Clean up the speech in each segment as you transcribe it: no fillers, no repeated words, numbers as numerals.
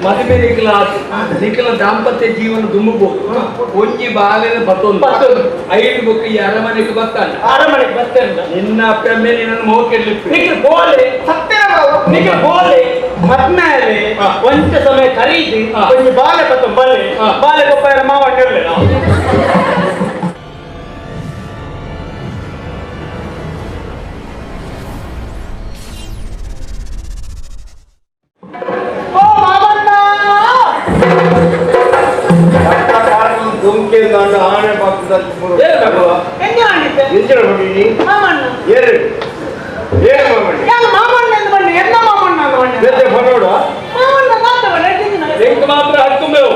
ಮದುವೆ ನಿಖಲ ದಾಂಪತ್ಯ ಜೀವನ ದುಮ್ಮಬಹುದು ಒಂಜಿ ಬಾಗಿನ ಬತ್ತೊಂದು 5 ಬುಕ್ ಈ ಅರಮನೆಗೆ ಬರ್ತಾನೆ ಅರಮನೆಗೆ ಬರ್ತೇನೆ ನಿನ್ನ ಅಪ್ಪಮ್ಮೆ ನಿನ್ನ ಮೋಕೆಡ್ಲಿಕ್ಕೆ ನಿಖಿಲ್ ಬೋಲೆ ಸತ್ಯನ ನಿಖಿಲ್ ಬೋಲೆ ಮದ್ಮೇಲೆ ಒಂಚ ಸಮಯ ಖರೀದಿ ಒಂಜಿ ಬಾಲೆ ಬತ್ತ ಬಲ್ಲೆ ಬಾಲೆ ಗೊಬ್ಬರ ಮಾವ ಇರಲಿಲ್ಲ ಆನೆ ಪಕ್ಕದಲ್ಲಿ ಮಾತ್ರ ಹಟ್ಕೊಂಬೇವು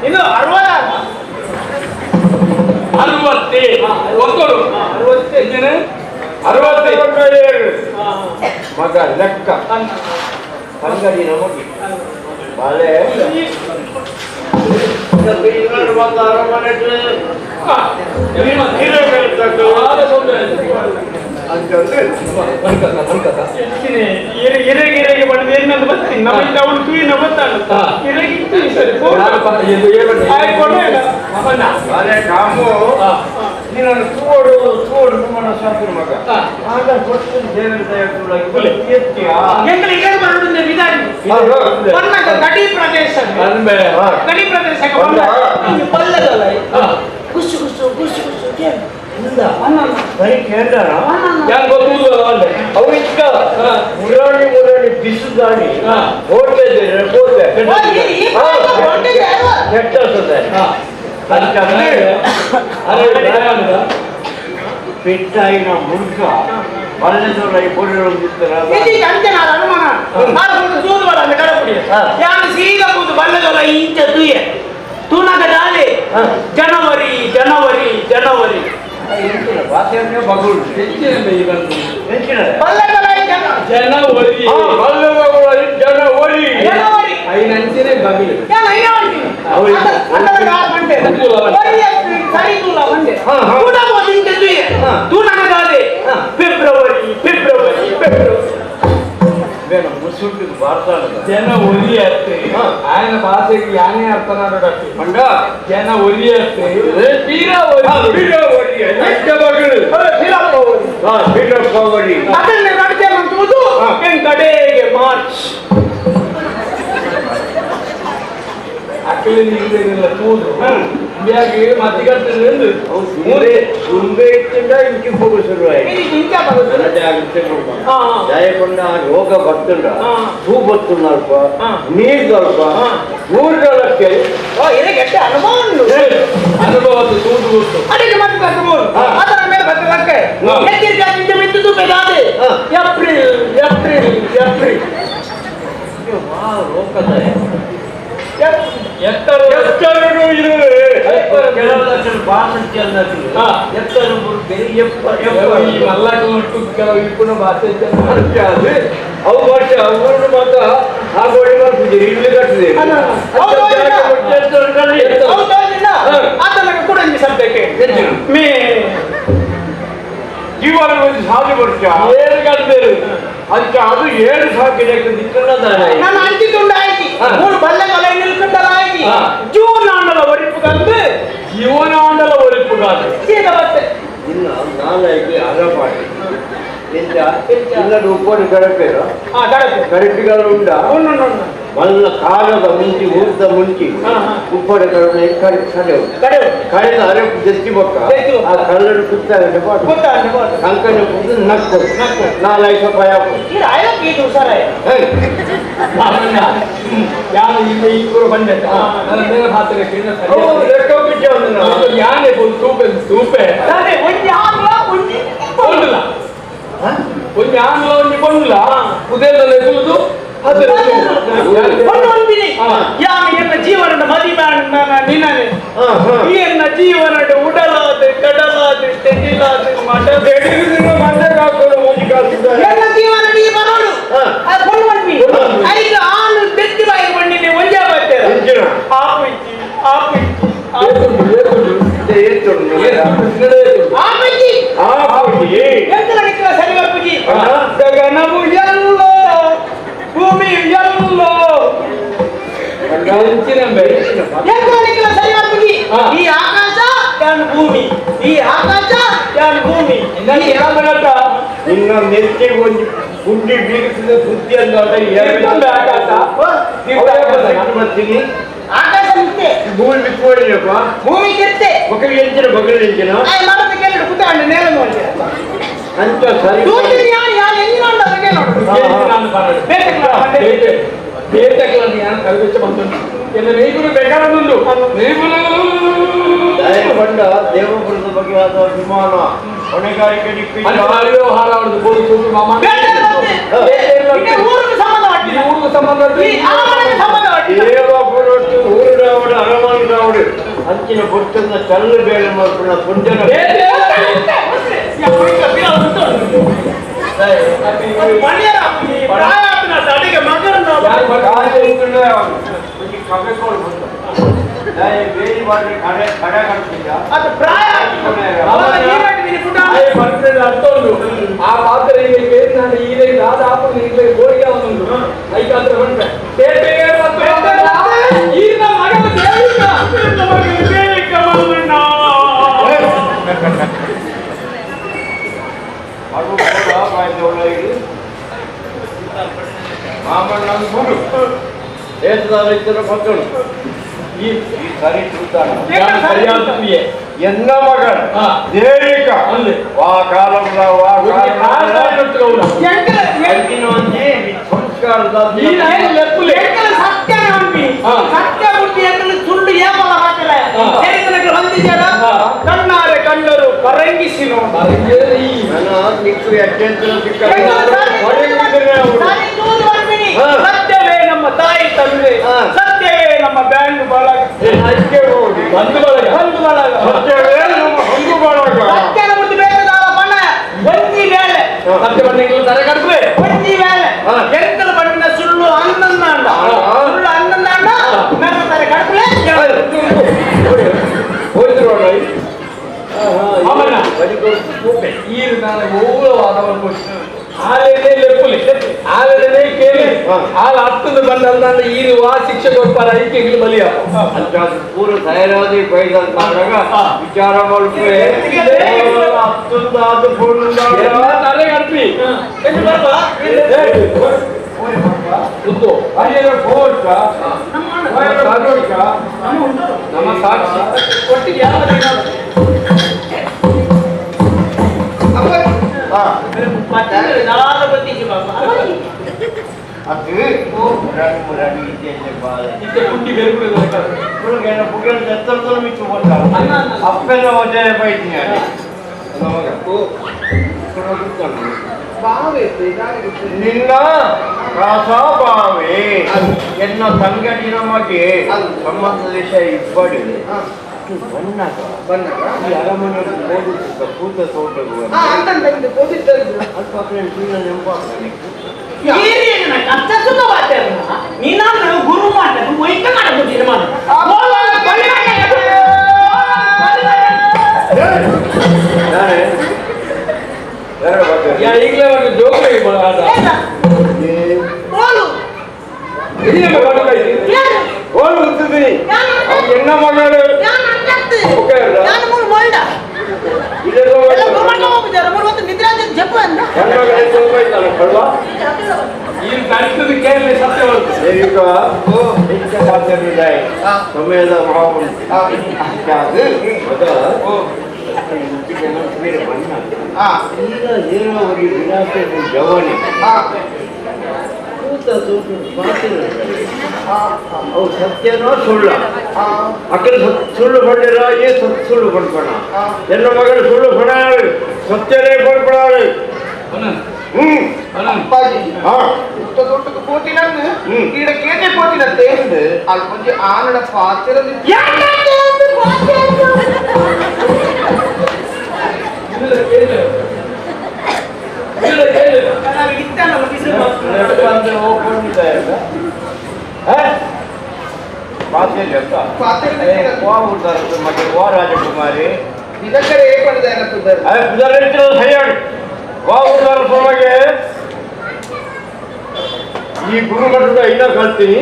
ಇನ್ನು 67 ಮಗ ಲೆಕ್ಕ ಅಂಗಡಿ ನಮಗೆ ಬಾಳೆ ಇರೆಗೆ ಬಂದು ಏನಂತ ಬರ್ತೀನಿ ನಮಗೆ ಅವನು ತುಯಿನ ಗೊತ್ತಾಗುತ್ತೆ ಕಾಮು ನೀನು ತೂಡು ಮನ ಶಾಸ್ತ್ರ ಮಗ ಆಗ ಗೊತ್ತು ಗಡಿ ಪ್ರದೇಶ ಖುಷಿ ಖುಷಿ ಖುಷಿ ಖುಷಿ ಬರೀ ಕೇಳ್ದಾರ ಅವರಿಗ ಮುರಾಣಿ ಬಿಸು ಗಾಡಿ ಪೆಟ್ಟಾಯಿನ ಮುರುಕ ಬಲ್ಲದವರ ಜನವರಿ ಜನವರಿ ಜನವರಿ ಜನ ಒಲಿ ಅಷ್ಟೇ ఆయన భాషకి యానే అర్థనాడట్టి మండ జన ఒలి అಷ್ಟೇ పీరా ఒలి అంటే బగడు ಪೀರಾ ಪವರಿ ಅದನ್ನ ನಡತೆ ಮಂತುದು ಕೆನ್ ಕಡೆಗೆ ಮಾರ್ಚ್ ಅಕ್ಕಲಿ ನೀರಿಲ್ಲ ತೂದು ಬ್ಯಾಗಿ ಮತ್ತಿಗಟ್ಟೆಂದು ಸುಂಬೆ ಇಟ್ಟಿಂದ ಇಂಕಿ ಹೋಗು ಶುರುವಾಯಿತು ಇಂಕಾ ಬರುದು ಜಯಕೊಂಡ ರೋಗ ಬರ್ತುಂಡ ಹೂ ಬರ್ತುಂಡಲ್ಪ ನೀರು ಸ್ವಲ್ಪ ಊರುಗಳಕ್ಕೆ ಇದಕ್ಕೆ ಅನುಭವದ ತೂದು ಗೊತ್ತು ಅದಕ್ಕೆ ಮತ್ತೆ ಬರ್ಬೋದು ಅದರ ಮೇಲೆ ಬರ್ತಲಕ್ಕೆ ಎತ್ತಿರ್ಗಾದಿಂದ ಮಿತ್ತುದು ಬೇಗಾದೆ ಏಪ್ರಿಲ್ ಏಪ್ರಿಲ್ ಏಪ್ರಿಲ್ ರೋಗದ ಎತ್ತರು ಇರುವೆ ಕೆಲವು ಭಾಷೆ ಎತ್ತರು ಮಲ್ಲಾಕ ಮಟ್ಟು ಕೆಲವು ಇಪ್ಪುನ ಭಾಷೆ ಅದು ಅವು ಭಾಷೆ ಅವರು ಮಾತ್ರ ಆ ಗೋಡಿ ಮಾಡ್ತಿದ್ದೀರಿ ಇಲ್ಲಿ ಕಟ್ಟಿದೆ ಕೂಡ ಸದ್ಯಕ್ಕೆ ಮೇ ಜೀವನ ಒಂದು ಸಾಧು ವರ್ಷ ಏನು ಕಟ್ಟಿದ್ದೇವೆ ಅದಕ್ಕೆ ಅದು 7 ಸಾಕಿದೆ ನಾನು ಅಂಟಿಕೊಂಡು ಆಯ್ತು 3 ಬಲ್ಲೆಗಳ ನಿಲ್ಕೊಂಡಲ್ಲ ಆಯ್ತು ಜೀವನಾಂಡಲ ಒರಿಪುಗಂದು ಜೀವನಾಂಡಲ ಒರಿಪುಗಾದು ಸೀದ ಬತ್ತೆ ಇನ್ನು 4 ಅರಪಾಟಿ ಇನ್ನೊಂದು ಉಪ್ಪು ಗಡಪೇರು ಗಡಪಿಗಳು ಉಂಡ ಮಲ್ಲ ಕಾಲದ ಮುಂಚಿ ಊರ್ದ ಮುಂಚಿ ಉಪ್ಪಡ ಕಳೆದ ಅರೆ ಜಸ್ತಿ ಬೊಕ್ಕ ಆ ಕಲ್ಲರು ಕುತ್ತಾಗಂటే ಕಂಕಣ ಕುದ್ದು ನಕ್ಕು 4 ರೂಪಾಯಿ ಯಾರು ಈಗ ಇಬ್ಬರು ಬಂದೆ ನನ್ನ ಪಾತ್ರ ಯಾನೆ ತೂಪೆ ಕೊಂಡಿಲ್ಲ ಒಂದು ಆಂಗ್ಲ ಒಂದು ಕೊಂಡಿಲ್ಲ ಉದಯದಲ್ಲಿ ಎದುರುದು ಜೀವನದ ನಿನ್ನ ಜೀವನದ ಉಡಲಾದ ಕಡಲಾದ ತೆಗಿಲಾದ ಮಠ ಜೀವನ ನೀ ಬರೋಡು ಐದು ಆನು ತೆತ್ತಿ ಬಾಯಿ ಬಂದಿನಿ ಒಂಜಾ ಬರ್ತೇನೆ ಆಪು ಎಂಕೋನಿಕ್ಲ ಸರಿ ಮಾಡ್ತೀವಿ ಈ ಆಕಾಶ ಯಾನ್ ಭೂಮಿ ಈ ಆಕಾಶ ಯಾನ್ ಭೂಮಿ ನಿನ್ನ ನೆತ್ತಿಗೆ ಒಂದು ಗುಂಡಿ ಬೀಗಿಸಿದ ಬುದ್ಧಿ ಅಂತ ಆಕಾಶ ಬರ್ತೀನಿ ಆಕಾಶ ನಿಂತೆ ಭೂಮಿ ಬಿಟ್ಕೊಂಡಿರಪ್ಪ ಭೂಮಿ ಕೆತ್ತೆ ಮಕ್ಕಳಿಗೆ ಎಂಚಿನ ಬಗಲ್ ಎಂಚಿನ ಮರದ ಕೇಳಿ ಕೂತ್ಕೊಂಡು ನೇರ ನೋಡಿ ಅಂತ ಸರಿ ತೂತಿನಿ ಯಾರು ಎಂಜಿನ ಉಂಟು ಅದಕ್ಕೆ ಬೇಟೆಗಳನ್ನು ಯಾರು ಕರೆದೊಚ್ಚ ಬಂದು ಎಲ್ಲ ನೀಗುರು ಬೇಕಾದೊಂದು ಬಂಡ ದೇವಪುರದ ಬಗ್ಗೆ ಆದ ವಿಮಾನ ಹೊಣೆಗಾರಿಕೆ ವ್ಯವಹಾರ ಅವರದ್ದು ಬೋಲು ಸೂಪು ಮಾಮ ಊರಿಗೆ ಸಂಬಂಧ ಊರಿಗೆ ಸಂಬಂಧ ದೇವಪುರಟ್ಟು ಊರಿನವಡು ಅರಮನೆದವಡು ಅಂಚಿನ ಬೊಟ್ಟದ ಕಲ್ಲು ಬೇಳೆ ಮಾಡ್ಕೊಂಡ ಪುಂಜನ ಬೇರೆ ಮಾಡಿ ಕಡೆ ಕಡೆ ಕಾಣ್ತಿದ್ದ ಅದು ಪ್ರಾಯ ಅರ್ಥ ಉಂಟು ಆ ಪಾತ್ರೆ ನಾನು ಈಗ ದಾದಾಪು ಈಗಲೇ ಗೋಳಿಗೆ ಅವನೊಂದು ಐಕಾತ್ರ ಬಂದ್ರೆ ಈಗ ಮಾಮಣ್ಣ ಗುರು ದೇಶದ ರೈತರ ಮಕ್ಕಳು ಈ ಸರಿ ಸರಿಯಾದ ಎನ್ನ ಮಗಳ ದೇವಿಕ ವಾ ಕಾಲಂಲ ವಾ ಸಂಸ್ಕಾರದ ಸತ್ಯ ಬುದ್ಧಿ ಎಂದ್ರೆ ಸುಳ್ಳು ಏಮಲ್ಲ ಹಾಕಲೆ ಹೊಂದಿದ್ದಾರ ಕಣ್ಣಾರೆ ಕಂಡರು ಪರಂಗಿಸಿ ಸತ್ಯವೇ ನಮ್ಮ ತಾಯಿ ತಂದೆ ಸತ್ಯವೇ ನಮ್ಮ ಬ್ಯಾಂಕ್ ಬಳಗ ಬಂಧು ಬಳಗ ಸತ್ಯವೇ ನಮ್ಮ ಹಂಗು ಬಳಗ ಸತ್ಯನ ಬುದ್ಧಿ ಬೇಕಾದ ಬಣ್ಣ ಒಂಜಿ ಬೇಳೆ ಸತ್ಯ ಬಂದಿಗಳು ತರ ಕಟ್ರೆ ಒಂಜಿ ಬೇಳೆ ಎಂತಲ ಬಣ್ಣ ಸುಳ್ಳು ಅನ್ನಂದ ಅಂಡ ಸುಳ್ಳು ಅನ್ನಂದ ಅಂಡ ನನ್ನ ತರ ಕಟ್ಲೆ ಈ ನಾನು ಮೌಲವಾದವರು ಆಲೇನೇ ಲೆಪ್ಪುಲಿ ಆಲೇನೇ ಕೇಳಿ ಆಲ ಹತ್ತದು ಬಂದಲ್ಲ ಈರು ಆ ಶಿಕ್ಷೆ ಕೊಡ್ಪಾರ ಐಕ್ಯಗಳು ಬಲಿಯ ಅಂತ ಪೂರ ತಯಾರಾದಿ ಬೈದಲ್ ಮಾಡಿದಾಗ ವಿಚಾರ ಮಾಡ್ಕೊಳ್ಳಿ ಹತ್ತೊಂದು ಆದ ತಲೆ ಕಟ್ಟಿ ಗೊತ್ತು ನಮ್ಮ ಸಾಕ್ಷಿ ಒಟ್ಟಿಗೆ ಯಾವ ಅದು ಮುರಾಡಿ ಇದ್ದೇನೆ ಬಾಳೆ ಕುಟ್ಟಿ ಬೇರೆ ಪುಗೇನ ಎತ್ತರದಲ್ಲಿ ಮಿಚ್ಚು ಕೊಡ್ತಾರೆ ಅಪ್ಪೆಲ್ಲ ಒಜೆ ಬೈತೀನಿ ನಿನ್ನ ರಾಸ ಬಾವೆ ಎನ್ನ ಸಂಗಡಿನ ಮಗೆ ಸಂಬಂಧ ದೇಶ ಇಬ್ಬಡಿ ಈ ಅರಮನೆ ಕೂತ ತೋಟಗಳು ನೆನಪಾಗ್ತಾನೆ ಗುರು ಮಾಡ್ತಾರೆ ಈಗಲೇ ಒಂದು ಜೋಕ್ರಿ ಎನ್ನ ಮಗಳು ಈ ಕಳಿಸಿದ ಕೇರಳ ಸತ್ಯ ಸಮಯದ ಈಗ ಹೇಳುವವರಿಗೆ ವಿನಾಶ ಜವನಿ ಅವು ಸತ್ಯನೋ ಸುಳ್ಳ ಅಕ್ಕನ ಸುಳ್ಳು ಪಡೆರ ಏ ಸುಳ್ಳು ಪಡ್ಕೋಣ ಎಲ್ಲ ಮಗಳು ಸುಳ್ಳು ಪಡಾಳು ಸತ್ಯನೇ ಪಡ್ಕೊಳಾಳು ಅಪ್ಪಾಜಿ ದೊಡ್ಡದು ಕೋತಿನಂದು ಈಡ ಕೇತೆ ಕೋತಿನಂತೆ ಅಲ್ಲಿ ಮುಂಚೆ ಆನಡ ಪಾತ್ರ ರಾಜಕುಮಾರಿ ಇದಕ್ಕರೆ ಈ ಗುರುಮಠದ ಐನ ಕಲ್ತೀನಿ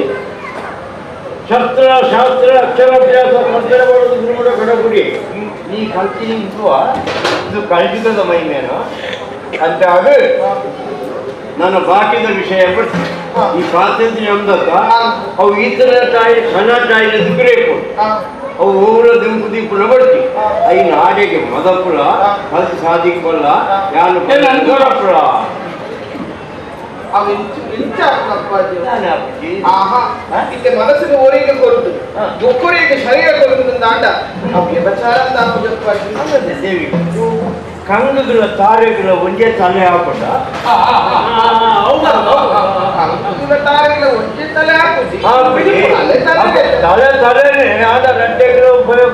ಶಸ್ತ್ರ ಶಾಸ್ತ್ರ ಅಕ್ಷರಾಭ್ಯಾಸ ಮಂತ್ರ ಮಾಡೋದು ಕೂಡ ಕಡಗುಡಿ ನೀ ಕಲ್ತೀನಿ ಇದು ಕಲ್ಪಿತದ ಮೈಮೇನು ಅಂತ ಅದು ನನ್ನ ಬಾಕಿದ ವಿಷಯ ಈ ಸ್ವಾತಂತ್ರ್ಯ ಎಂದಕ್ಕ ಅವು ಈತರ ತಾಯಿ ಸಣ್ಣ ತಾಯಿ ಎದುರೇಕು ಅವು ಊರ ದಿಂಪುದಿ ಪುಲ ಬಡ್ತಿ ಐ ನಾಡಿಗೆ ಮದಪುಲ ಕಲ್ತು ಸಾಧಿಕಲ್ಲ ಯಾನು ಪುಲ ಮನಸ್ಸಿಗೆ ಓರಿಗೆ ಕೊರುದು ಒಬ್ಬರಿಗೆ ಶರೀರ ಕೊರುದು ದಾಂಡ ವ್ಯಭಚಾರ ದೇವಿ ಕಂಗಗಳ ತಾರೆಗಳ ಒಂದೇ ತಲೆ ಹಾಕೊಂಡ ತಾರೆಗಳ ಒಂದೇ ತಲೆ ಹಾಕುದು ತಲೆ ತಲೆನೇ ಆದ ಗಂಟೆಗಳು ಉಪಯೋಗ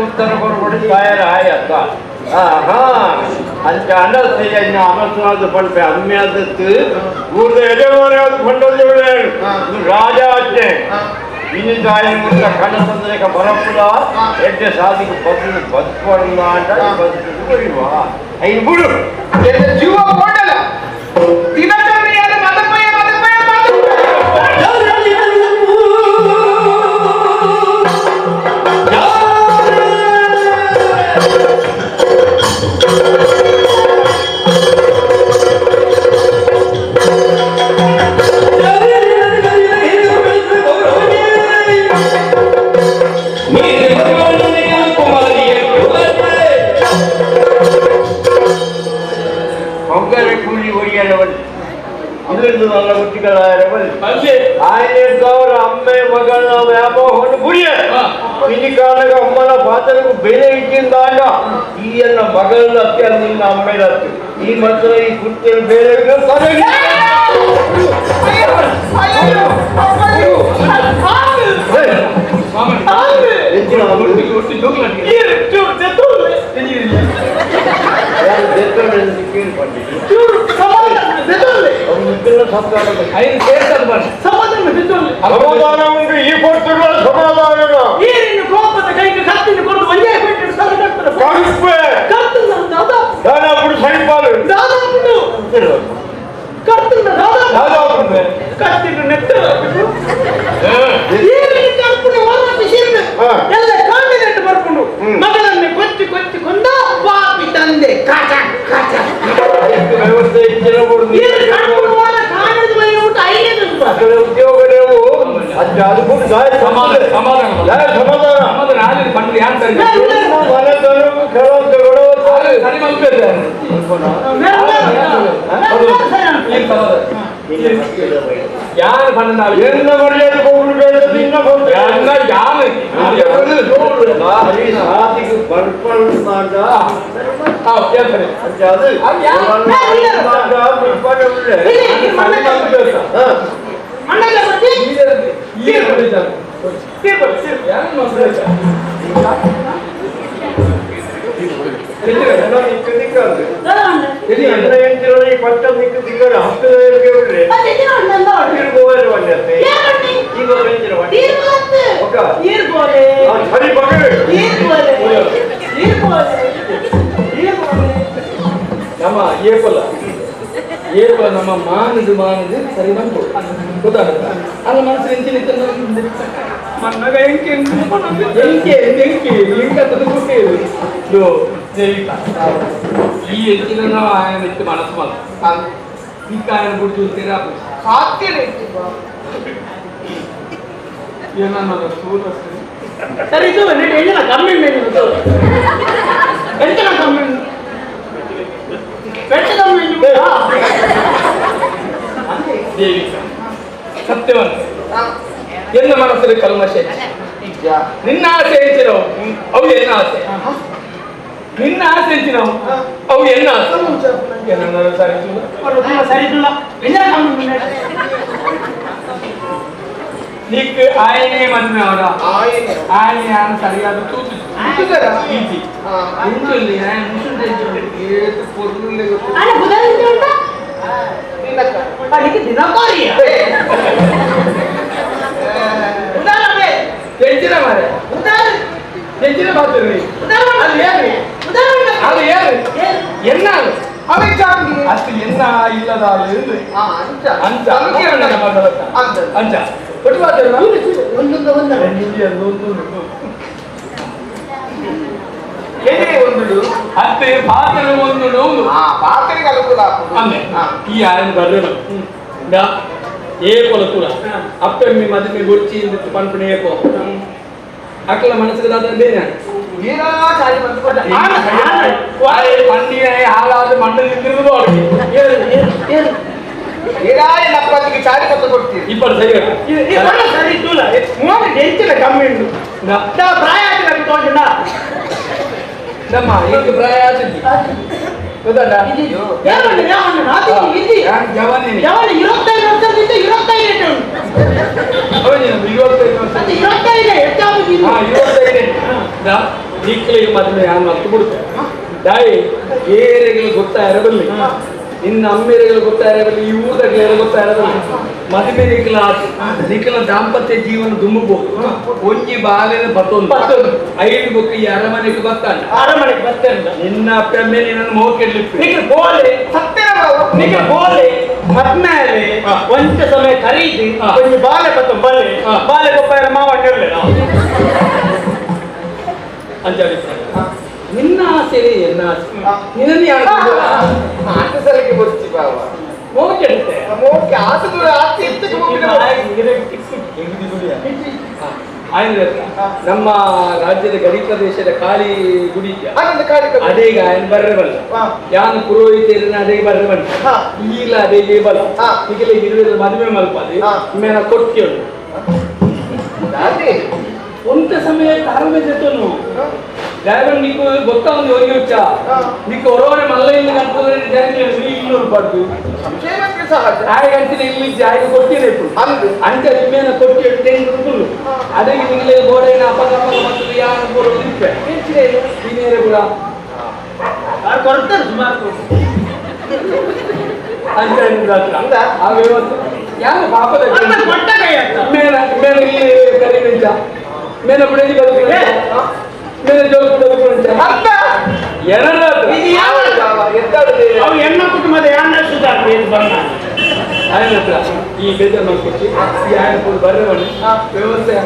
ಉತ್ತರ ಕೊಡ್ಬಿಟ್ಟು ತಯಾರ ಆಯತ್ತ ಅಂತ ಅನಸ್ತೆಯ ಅಮಸ್ವಾದ ಪಂಪೆ ಅಮ್ಯಾದತ್ತು ಊರ್ದ ಎಲೆವರೆಯಾದ ಪಂಡೋದು ರಾಜ ಅಜ್ಜೆ ಇನ್ನು ತಾಯಿ ಮುಂದ ಕಣ್ಣ ತಂದಕ ಬರಪ್ಪುಲ ಎಡ್ಡೆ ಸಾಧಿಗೆ ಬದುಕು ಬದುಕೋಲ್ಲ ಅಂತ ಬದುಕು ಬರೀವಾ ಐದು ಬಿಡು ಜೀವ ಕೊಡಲ್ಲ ದಿನಚರಿಯಾದ ಮದಪಯ നല്ല കുട്ടികളായവർ ആയിരത്തവർ അമ്മയെ മകള വ്യാമോഹൻ പുരിയ ഇനി കാണുക അമ്മನ ಪಾತ್ರಕ್ಕೂ ಬೇರೆ ಇಟ್ಟಿಂದಾಂಡ ಈ ಎಲ್ಲ ಮಗಳ ಹತ್ತಿ ಅದು ನಿನ್ನ ಅಮ್ಮೆಯ ಹತ್ತಿ ಈ ಮಾತ್ರ ಈ ಕುರ್ತಿಯಲ್ಲಿ ಬೇರೆ ಸಮಾಧಾನ ಉಂಟು ಈ ಕೊಡ್ತಿರುವ ಸಮಾಧಾನ ಕೋಪದ ಕೈಗೆ ಕತ್ತಿನ ಕೊಟ್ಟು ಒಂದೇ దాదాపు సైపాలు ಕತ್ತಿನ ನೆತ್ತ ಎಲ್ಲ ಕಾಂಬಿನೆಂಟ್ ಬರ್ಕೊಂಡು ಮಗಳನ್ನೇ ಕೊಚ್ಚಿ ಕೊಚ್ಚಿ ಕೊಂದ ಪಾಪಿ ತಂದೆ ಕಾಚ ಕಾಚ ವ್ಯವಸ್ಥೆ ಉದ್ಯೋಗ ನೀವು ಯಾರು ಬಂದ என்ன மரியாதை கோவிலுக்கு என்ன சாதிக்கு பற்பல்தாண்டா ಪಟ್ಟ ನಿಕ್ಕು ತಿಂಗಳು ಹತ್ತದವರೆಗೆ ಬಿಡ್ರಿ ನಮ್ಮ ಏಪಲ ನಮ್ಮ ಮಾನದು ಸರಿ ಬಂತು ಗೊತ್ತಾಗುತ್ತ ಅಲ್ಲ ಮನಸ್ಸು ಮನ್ನಗ ಎಂಕೆ ಈ ಎಂಚಿನ ఆయన వ్యక్తి మనసు మనం ఇంకా ఆయన కూడా చూస్తేనే ఏమన్నా సూట్ వస్తుంది సరే ఇది నేను కమెంట్ ఎంత కమెంట్ ಸತ್ಯವಂತ ಎನ್ನ ಮನಸ್ಸಲ್ಲಿ ಕಲ್ಮಶ ನಿನ್ನ ಆಸೆ ಹೆಚ್ಚಿನವು ಅವು ಎನ್ನ ಆಸೆ ನಿನ್ನ ಆಸೆ ಹೆಚ್ಚಿನವು ಅವು ಎನ್ನ ಆಸೆ నీకు ఆయనే మధ్య ఆయన సరిగా చూసి తెచ్చిన మరి తెచ్చిన పాత్ర అది ఏమి ఎన్నాళ్ళు అసలు ఎన్న ಅಂಚ ಅಂಚ ಕೊಟ್ಟು ಹತ್ತೆ ಪಾತ್ರ ಒಂದು ಪಾತ್ರೆಗೆ ಅನುಕೂಲ ಈ ఆయన బర్రెలు ఏ కొలకుల అప్పమ్మి మదిమి గుర్చి ఇందు పంపిణీ ఏకో అట్లా మనసుకు దాదండి పండి హాలాదు మండలి తిరుగుబాటు చారి కొత్త కొట్టి ఇప్పుడు సరి చూడ ఎంచిన కమ్మిండు ప్రాయాలు తోచిన ఇంక ప్రయాసింది ಏರೆಗಳು ಗೊತ್ತಾಯಿರಬಲ್ಲಿ ಇನ್ನು ಅಮ್ಮೇರೆಗಳು ಗೊತ್ತಾಯಿರಬಲ್ಲಿ ಈ ಊರಗಳು ಗೊತ್ತಾಯಿರಬಲ್ಲಿ ಮದುವೆ ನಿಖಲ ದಾಂಪತ್ಯ ಜೀವನ ದುಮ್ಮಬಹುದು ಒಂಜಿ ಬಾಲಿನ ಬತ್ತೊಂದು 5 ಬುಕ್ ಈ ಅರಮನೆಗೆ ಬರ್ತಾನೆ ಅರಮನೆಗೆ ಬರ್ತಾನೆ ನಿನ್ನ ಅಪ್ಪಮ್ಮೆ ನಿನ್ನನ್ನು ಮೋಕೆಡ್ಲಿಕ್ಕೆ ನಿಖಿಲ್ ಬೋಲೆ ಸತ್ಯನ ನಿಖಿಲ್ ಬೋಲೆ ಮದ್ಮೇಲೆ ಒಂಚ ಸಮಯ ಖರೀದಿ ಒಂದು ಬಾಲೆ ಬತ್ತ ಬಲ್ಲೆ ಬಾಲೆ ಗೊಬ್ಬರ ಮಾವ ಅಂತ ನಿನ್ನ ಆಸೆ ಎನ್ನ ಆಸೆ ನಿನ್ನ ಆಟಸಲಿಗೆ ಬರ್ತಿ ಬಾವ ಮೋಕೆಡುತ್ತೆ ಮೋಕೆ ಆಟದ ಆಸೆ ನಮ್ಮ ರಾಜ್ಯದ ಗಡಿ ಪ್ರದೇಶದ ಖಾಲಿ ಗುಡಿ ಅದೇಗ ఆయన ಬರ್ರವಲ್ಲ ಯಾನು ಪುರೋಹಿತರನ್ನ ಅದೇ ಬರ್ರವಲ್ಲ ಈಲ ಅದೇ ಬಲ ಈಗಲೇ ಹಿರಿಯರ ಮದುವೆ ಮಲ್ಪದೆ ಮೇನ ಕೊಟ್ಟಿಯೋಳು ಒಂತ ಸಮಯ ತಾಳ್ಮೆ ಜೊತೆನು ಡ್ರೈವರ್ నీకు ಗೊತ್ತಾ ಒಂದು ಹೋಗಿ వచ్చా నీకు ಹೊರವನೆ ಮಲ್ಲ ಇಲ್ಲಿ ಕನ್ಪೋದ್ರೆ ಜಾಗದಲ್ಲಿ ಇನ್ನೂರು ಪಡ್ದು ಸಂಶಯಕ್ಕೆ ಸಹಜ ಆಯ್ಗಂತಿನ ಇಲ್ಲಿ ಜಾಗ ಕೊಟ್ಟಿದೆ ఇప్పుడు ಅಂತ ನಿಮ್ಮೇನ ಕೊಟ್ಟಿ 10 ರೂಪಾಯಿ ಅದೇ ನಿಮಗೆ ಗೋಡೆನ ಅಪಗಮ ಮತ್ತು ಯಾನ ಬೋರ್ಡ್ ಇರುತ್ತೆ ಇನ್ನೇರೆ ಕೂಡ ಯಾರು ಕೊಡ್ತಾರೆ ಸುಮಾರು ಅಂತ ಅಂದ ಆ ವ್ಯವಸ್ಥೆ ಯಾರು ಪಾಪದ ಕೊಟ್ಟ ಕೈ ಅಂತ ಮೇನ ಇಲ್ಲಿ ಕರಿನಿಂದ ಮೇನ ಬಿಡದಿ ಬದುಕುತ್ತೆ ಮೇನ ಜೋಗ ಬದುಕುತ್ತೆ ಅಂತ ಎರಡದು ಇದು ಯಾವ ಅವು ಹೆಣ್ಣು ಕುಟುಂಬದ ಯಾನ ಸುಧಾರ ಬಣ್ಣ ఆయన ఈ ಬೇಜಾರು ಮಾಡ್ಕೊಟ್ಟು ಈ ఆయన ಕೂಡ ಬರ್ರವಣೆ ವ್ಯವಸ್ಥೆ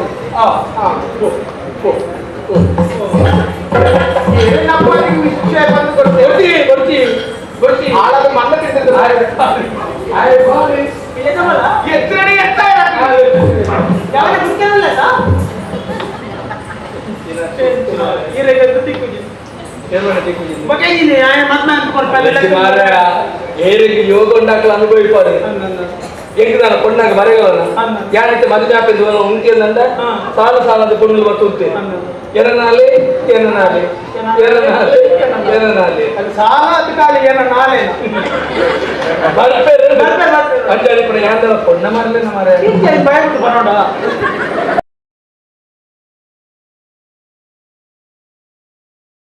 ಆಳದ ಮಣ್ಣ ತಿಂದಿದ್ದಾರೆ ಎತ್ತರನೇ ಏರಿಗೆ ಯೋಗ ಉಂಟಾಕಲು ಅನುಭವಿಪಾರೆ ಎಂಗಿದಾನ ಪೊಣ್ಣಾಗ ಬರೆಗಳನ್ನ ಯಾನೈತೆ ಮದುವೆ ಹಾಕಿದ್ವ ಉಂಟಿಯಂದ ಸಾಲು ಸಾಲದ ಪುಣ್ಣು ಬರ್ತುತ್ತೆ ಏನನಾಲೆ ಏನನಾಲೆ ಏನನಾಲೆ ಏನನಾಲೆ ಸಾಲ ಅದಕ್ಕಾಲಿ ಏನ ನಾಳೆ ಬರ್ಪೇರೆ ಅಂಜಾಡಿ ಪುಣ ಯಾಂದರ ಪೊಣ್ಣ ಮಾರಲೇನ ಮಾರ ಬರೋಣ